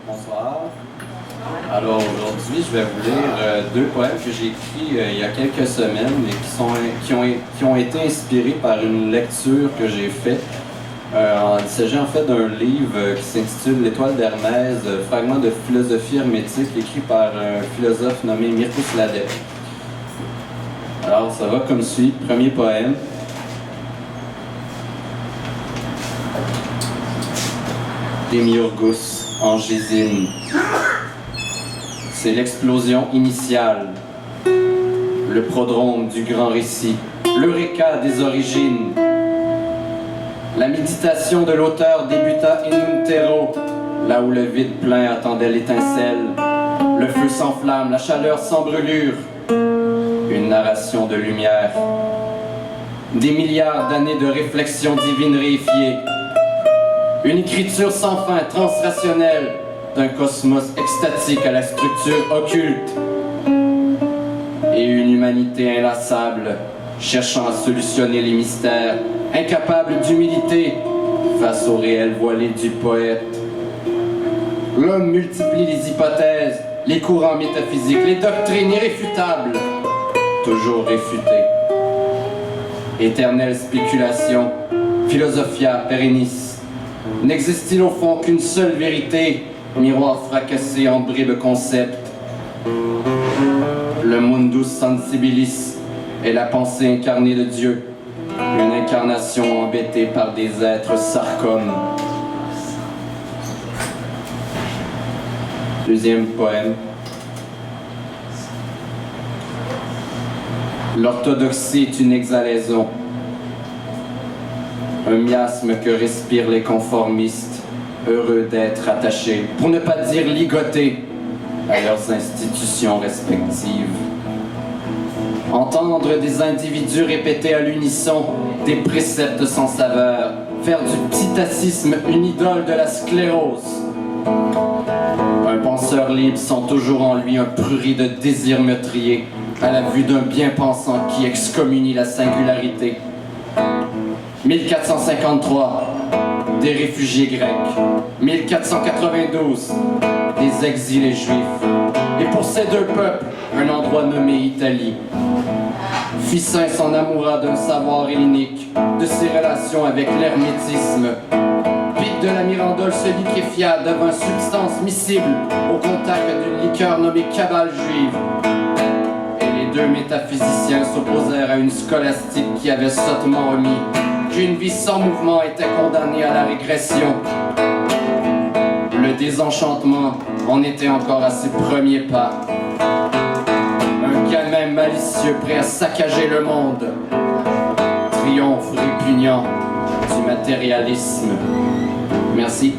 Bonsoir. Alors aujourd'hui, je vais vous lire deux poèmes que j'ai écrits il y a quelques semaines et qui ont été inspirés par une lecture que j'ai faite. Il s'agit en fait d'un livre qui s'intitule L'Étoile d'Hermès, fragment de philosophie hermétique écrit par un philosophe nommé Mirko Sladek. Alors ça va comme suit. Premier poème. Démiurgus en Gésine. C'est l'explosion initiale, le prodrome du grand récit, l'eureka des origines. La méditation de l'auteur débuta in utero, là où le vide plein attendait l'étincelle. Le feu sans flamme, la chaleur sans brûlure, une narration de lumière. Des milliards d'années de réflexion divine réifiée. Une écriture sans fin, transrationnelle, d'un cosmos extatique à la structure occulte. Et une humanité inlassable, cherchant à solutionner les mystères, incapable d'humilité face au réel voilé du poète. L'homme multiplie les hypothèses, les courants métaphysiques, les doctrines irréfutables, toujours réfutées. Éternelle spéculation, philosophia perennis. N'existe-t-il au fond qu'une seule vérité, miroir fracassé en bribes concepts? Le mundus sensibilis est la pensée incarnée de Dieu, une incarnation embêtée par des êtres sarcomes. Deuxième poème. L'orthodoxie est une exhalaison, un miasme que respirent les conformistes, heureux d'être attachés, pour ne pas dire ligotés, à leurs institutions respectives. Entendre des individus répéter à l'unisson des préceptes sans saveur, faire du psittacisme une idole de la sclérose. Un penseur libre sent toujours en lui un prurit de désir meurtrier, à la vue d'un bien-pensant qui excommunie la singularité. 1453, des réfugiés grecs. 1492, des exilés juifs. Et pour ces deux peuples, un endroit nommé Italie. Ficin s'en amoura d'un savoir hellénique, de ses relations avec l'hermétisme. Pic de la Mirandole se liquéfia, devint substance miscible au contact d'une liqueur nommée cabale juive. Et les deux métaphysiciens s'opposèrent à une scolastique qui avait sottement omis qu'une vie sans mouvement était condamnée à la régression. Le désenchantement en était encore à ses premiers pas. Un gamin malicieux prêt à saccager le monde. Triomphe répugnant du matérialisme. Merci.